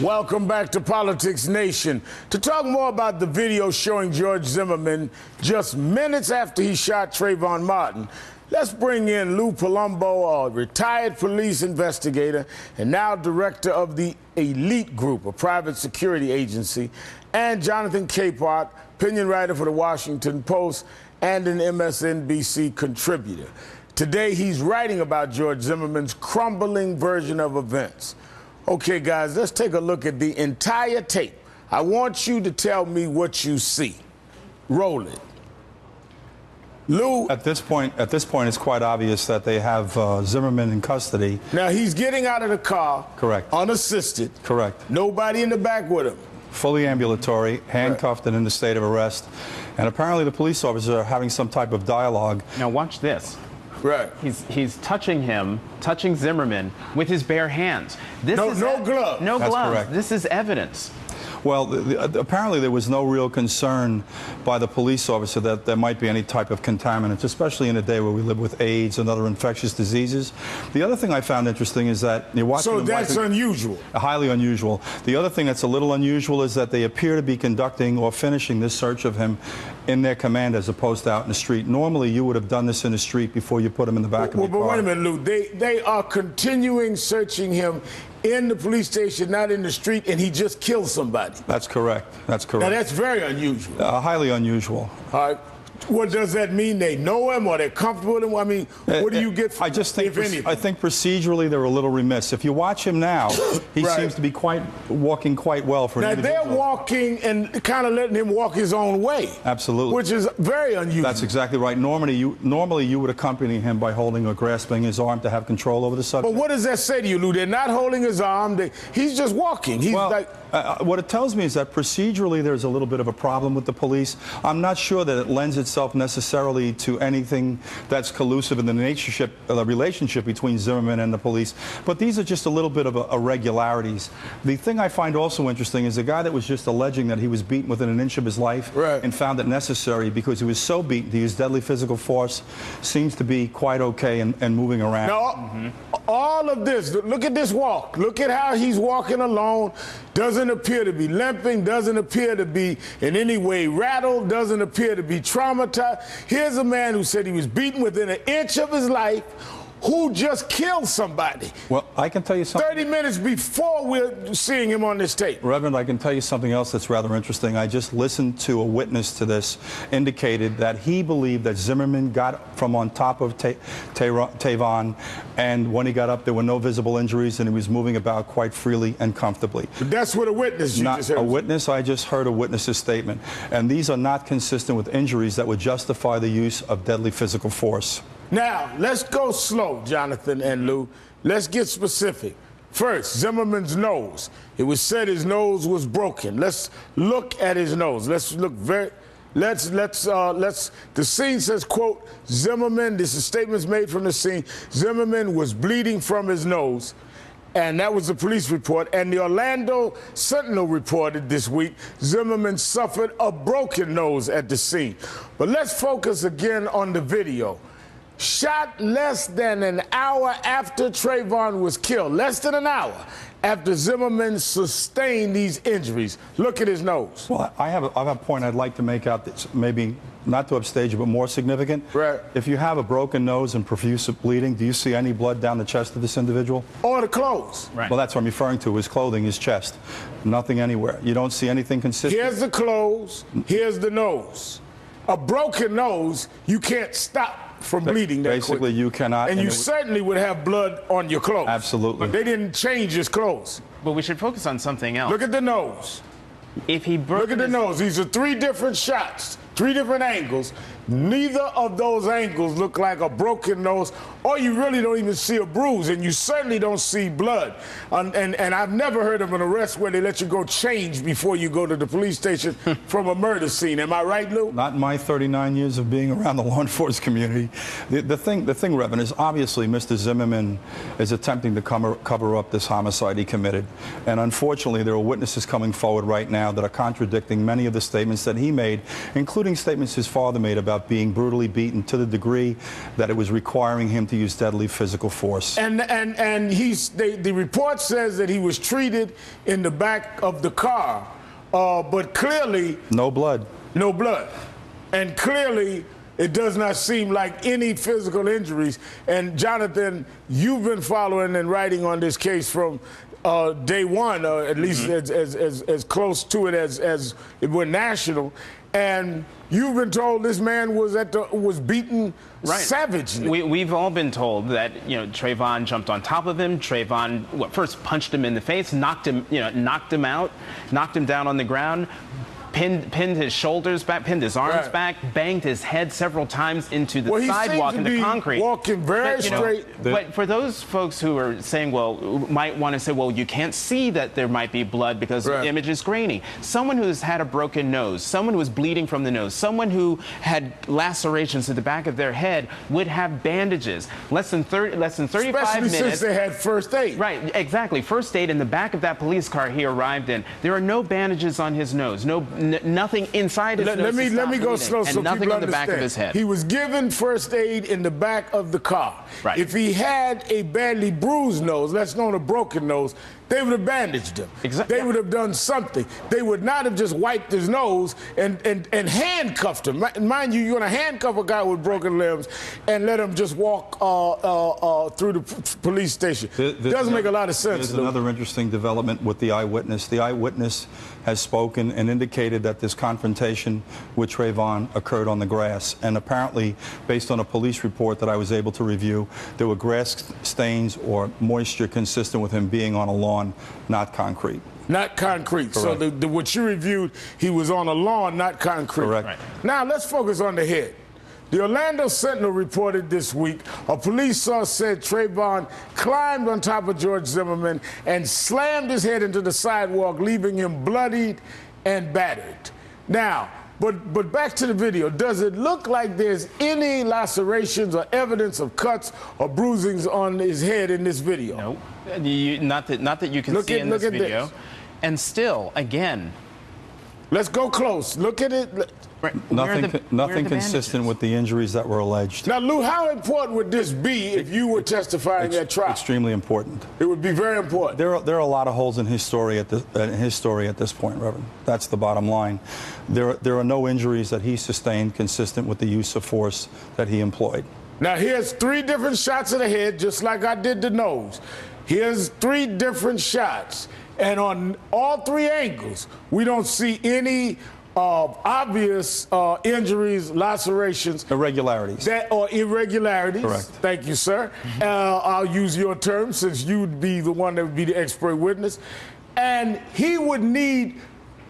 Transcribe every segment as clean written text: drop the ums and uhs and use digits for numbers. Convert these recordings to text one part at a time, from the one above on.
Welcome back to Politics Nation. To talk more about the video showing George Zimmerman just minutes after he shot Trayvon Martin, let's bring in Lou Palumbo, a retired police investigator and now director of the Elite Group, a private security agency, and Jonathan Capehart, opinion writer for the Washington Post and an MSNBC contributor. Today, he's writing about George Zimmerman's crumbling version of events. Okay, guys, let's take a look at the entire tape. I want you to tell me what you see. Roll it. Lou. At this point, it's quite obvious that they have Zimmerman in custody. Now, he's getting out of the car. Correct. Unassisted. Correct. Nobody in the back with him. Fully ambulatory, handcuffed and in the state of arrest. And apparently the police officers are having some type of dialogue. Now watch this. Right. He's touching Zimmerman with his bare hands. No gloves. No That's gloves. correct. This is evidence. Well, apparently there was no real concern by the police officer that there might be any type of contaminants, especially in a day where we live with AIDS and other infectious diseases. The other thing I found interesting is that you're watching. So that's unusual. Highly unusual. The other thing that's a little unusual is that they appear to be conducting or finishing this search of him in their command as opposed to out in the street. Normally, you would have done this in the street before you put him in the back of the car. But wait a minute, Lou. They are continuing searching him in the police station, not in the street, and he just killed somebody. That's correct. That's correct. Now, that's very unusual. Highly unusual. All right. What does that mean? They know him or they're comfortable with him? I mean, what do you get from I just think, if anything? I think procedurally they're a little remiss. If you watch him now, he Right. seems to be walking quite well for an Now, individual. they're walking and kind of letting him walk his own way. Absolutely. Which is very unusual. That's exactly right. Normally you would accompany him by holding or grasping his arm to have control over the subject. But what does that say to you, Lou? They're not holding his arm. He's just walking. He's like... what it tells me is that procedurally there's a little bit of a problem with the police. I'm not sure that it lends itself necessarily to anything that's collusive in the relationship between Zimmerman and the police. But these are just a little bit of irregularities. The thing I find also interesting is the guy that was just alleging that he was beaten within an inch of his life and found it necessary because he was so beaten to use deadly physical force seems to be quite okay and moving around. Now, all of this, look at this walk. Look at how he's walking alone. Doesn't appear to be limping, doesn't appear to be in any way rattled, doesn't appear to be traumatized. Here's a man who said he was beaten within an inch of his life, who just killed somebody. Well, I can tell you something. 30 minutes before we're seeing him on this tape. Reverend, I can tell you something else that's rather interesting. I just listened to a witness to this, indicated that he believed that Zimmerman got from on top of Trayvon, and when he got up, there were no visible injuries, and he was moving about quite freely and comfortably. But that's what a witness you just heard. A witness, I just heard a witness's statement. And these are not consistent with injuries that would justify the use of deadly physical force. Now, let's go slow, Jonathan and Lou. Let's get specific. First, Zimmerman's nose. It was said his nose was broken. Let's look at his nose. Let's look the scene says, quote, Zimmerman, this is statements made from the scene, Zimmerman was bleeding from his nose. And that was the police report. And the Orlando Sentinel reported this week Zimmerman suffered a broken nose at the scene. But let's focus again on the video. Shot less than an hour after Trayvon was killed, less than an hour after Zimmerman sustained these injuries. Look at his nose. Well, I have a point I'd like to make out that's maybe not to upstage it, but more significant. Right. If you have a broken nose and profuse bleeding, do you see any blood down the chest of this individual? Or the clothes. Right. Well, that's what I'm referring to, his clothing, his chest. Nothing anywhere. You don't see anything consistent. Here's the clothes, here's the nose. A broken nose, you can't stop from bleeding that Basically, quickly. you cannot. And you certainly would have blood on your clothes. Absolutely. But they didn't change his clothes. But we should focus on something else. Look at the nose. If he broke Look at the nose. These are three different shots, three different angles. Neither of those angles look like a broken nose, or you really don't even see a bruise, and you certainly don't see blood. And I've never heard of an arrest where they let you go change before you go to the police station from a murder scene. Am I right, Lou? Not in my 39 years of being around the law enforcement community. The thing, Reverend, is obviously Mr. Zimmerman is attempting to cover up this homicide he committed. And unfortunately, there are witnesses coming forward right now that are contradicting many of the statements that he made, including statements his father made about about being brutally beaten to the degree that it was requiring him to use deadly physical force. And the report says that he was treated in the back of the car, but clearly no blood. No blood. And clearly it does not seem like any physical injuries. And Jonathan, you've been following and writing on this case from day one, at least as close to it as it went national. And you've been told this man was beaten savagely. We've all been told that Trayvon jumped on top of him. Trayvon first punched him in the face, knocked him out, knocked him down on the ground. Pinned his shoulders back, pinned his arms back, banged his head several times into the sidewalk, into concrete. Walking very straight. But for those folks who are saying, might want to say, you can't see that there might be blood because the image is grainy. Someone who's had a broken nose, someone who is bleeding from the nose, someone who had lacerations to the back of their head would have bandages. Less than 35 Especially minutes. Since they had first aid. Right, exactly. First aid in the back of that police car he arrived in. There are no bandages on his nose. Nothing inside his nose. Let me go slow so nothing people on the understand. back of his head. He was given first aid in the back of the car. Right. If he had a badly bruised nose, that's known a broken nose, they would have bandaged him. Exactly. They would have done something. They would not have just wiped his nose and handcuffed him. Mind you, you're going to handcuff a guy with broken limbs and let him just walk through the police station. Doesn't make a lot of sense. There's another interesting development with the eyewitness. The eyewitness has spoken and indicated that this confrontation with Trayvon occurred on the grass. And apparently, based on a police report that I was able to review, there were grass stains or moisture consistent with him being on a lawn, not concrete. Not concrete. Correct. So what you reviewed, he was on a lawn, not concrete. Correct. Right. Now let's focus on the head. The Orlando Sentinel reported this week a police source said Trayvon climbed on top of George Zimmerman and slammed his head into the sidewalk, leaving him bloodied and battered. Now, but back to the video. Does it look like there's any lacerations or evidence of cuts or bruisings on his head in this video? No, not that you can see in this video. And still, again, let's go close. Look at it. Right. Nothing consistent with the injuries that were alleged. Now, Lou, how important would this be if you were testifying at trial? Extremely important. It would be very important. There are a lot of holes in his story at this point, Reverend. That's the bottom line. There are no injuries that he sustained consistent with the use of force that he employed. Now, here's 3 different shots of the head, just like I did the nose. Here's 3 different shots. And on all 3 angles, we don't see any obvious injuries, lacerations. Irregularities. Or irregularities. Correct. Thank you, sir. I'll use your term since you'd be the one that would be the expert witness. And he would need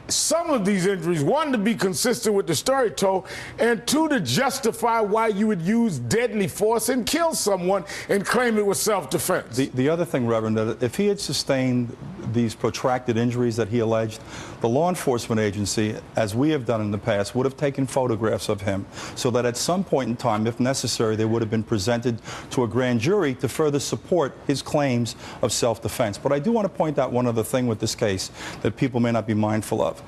some of these injuries, 1, to be consistent with the story told, and 2, to justify why you would use deadly force and kill someone and claim it was self-defense. The other thing, Reverend, that if he had sustained these protracted injuries that he alleged, the law enforcement agency, as we have done in the past, would have taken photographs of him so that at some point in time, if necessary, they would have been presented to a grand jury to further support his claims of self-defense. But I do want to point out one other thing with this case that people may not be mindful of.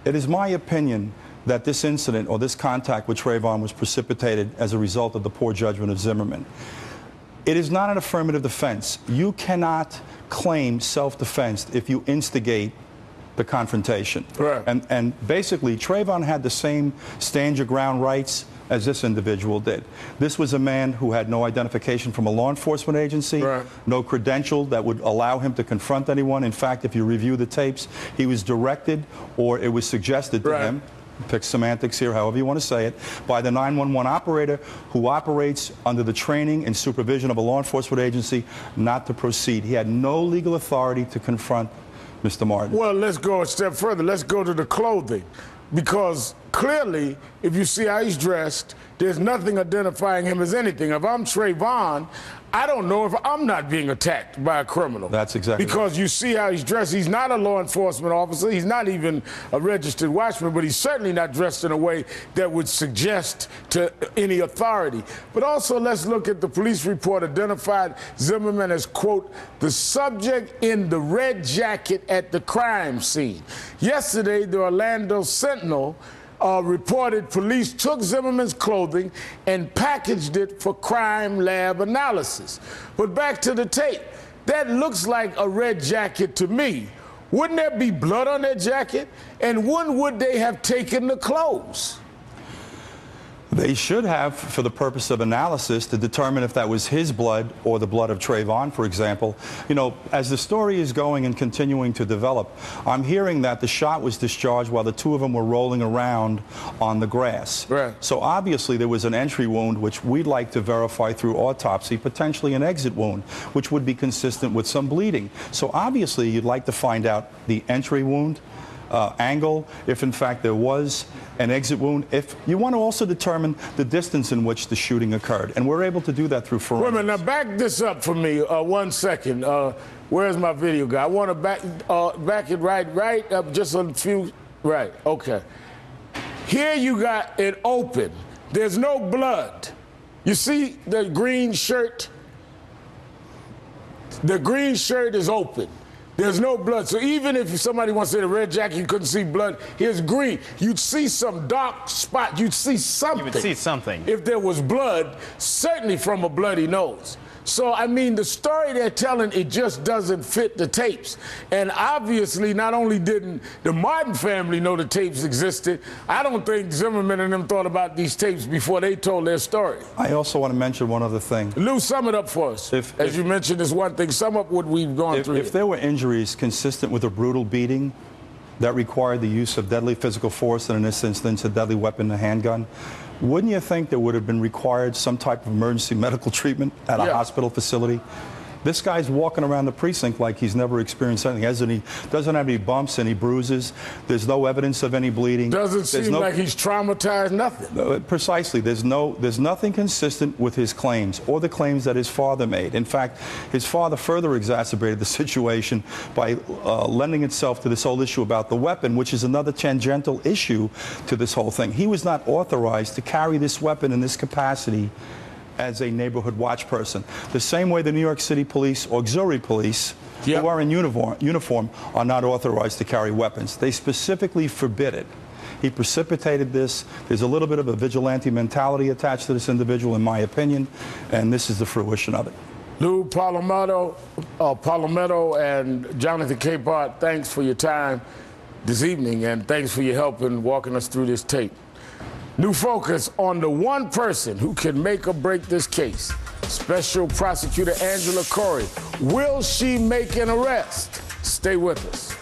It is my opinion that this incident or this contact with Trayvon was precipitated as a result of the poor judgment of Zimmerman. It is not an affirmative defense. You cannot claim self-defense if you instigate the confrontation. Right. And basically, Trayvon had the same stand your ground rights as this individual did. This was a man who had no identification from a law enforcement agency, no credential that would allow him to confront anyone. In fact, if you review the tapes, he was directed or it was suggested to him, pick semantics here, however you want to say it, by the 911 operator who operates under the training and supervision of a law enforcement agency not to proceed. He had no legal authority to confront Mr. Martin. Well, let's go a step further. Let's go to the clothing. Because clearly, if you see how he's dressed, there's nothing identifying him as anything. If I'm Trayvon, I don't know if I'm not being attacked by a criminal. That's exactly because you see how he's dressed. He's not a law enforcement officer. He's not even a registered watchman, but he's certainly not dressed in a way that would suggest to any authority. But also, let's look at the police report identified Zimmerman as, quote, the subject in the red jacket at the crime scene. Yesterday, the Orlando Sentinel reported police took Zimmerman's clothing and packaged it for crime lab analysis. But back to the tape. That looks like a red jacket to me. Wouldn't there be blood on that jacket? And when would they have taken the clothes? They should have, for the purpose of analysis, to determine if that was his blood or the blood of Trayvon, for example. You know, as the story is going and continuing to develop, I'm hearing that the shot was discharged while the two of them were rolling around on the grass. Right. So obviously there was an entry wound, which we'd like to verify through autopsy, potentially an exit wound, which would be consistent with some bleeding. So obviously you'd like to find out the entry wound, angle, if in fact there was an exit wound. If you want to also determine the distance in which the shooting occurred, and we're able to do that through forensics. Wait a minute, now back this up for me 1 second. Where's my video guy? I want to back it right up just a few, right, okay. Here you got it open. There's no blood. You see the green shirt? The green shirt is open. There's no blood. So even if somebody wants to say the red jacket, you couldn't see blood, here's green. You'd see some dark spot. You'd see something. You would see something. If there was blood, certainly from a bloody nose. So, I mean, the story they're telling, it just doesn't fit the tapes. And obviously, not only didn't the Martin family know the tapes existed, I don't think Zimmerman and them thought about these tapes before they told their story. I also want to mention one other thing. Lou, sum it up for us. As you mentioned this one thing, sum up what we've gone through. If there were injuries consistent with a brutal beating that required the use of deadly physical force, and in this instance, a deadly weapon, a handgun, wouldn't you think there would have been required some type of emergency medical treatment at a hospital facility? This guy's walking around the precinct like he's never experienced anything. He doesn't have any bumps, any bruises. There's no evidence of any bleeding. Doesn't seem like he's traumatized, nothing. Precisely. There's nothing consistent with his claims or the claims that his father made. In fact, his father further exacerbated the situation by lending itself to this whole issue about the weapon, which is another tangential issue to this whole thing. He was not authorized to carry this weapon in this capacity as a neighborhood watch person. The same way the New York City police, auxiliary police, who are in uniform, are not authorized to carry weapons. They specifically forbid it. He precipitated this. There's a little bit of a vigilante mentality attached to this individual, in my opinion, and this is the fruition of it. Lou Palomero and Jonathan Capehart, thanks for your time this evening, and thanks for your help in walking us through this tape. New focus on the one person who can make or break this case. Special Prosecutor Angela Corey. Will she make an arrest? Stay with us.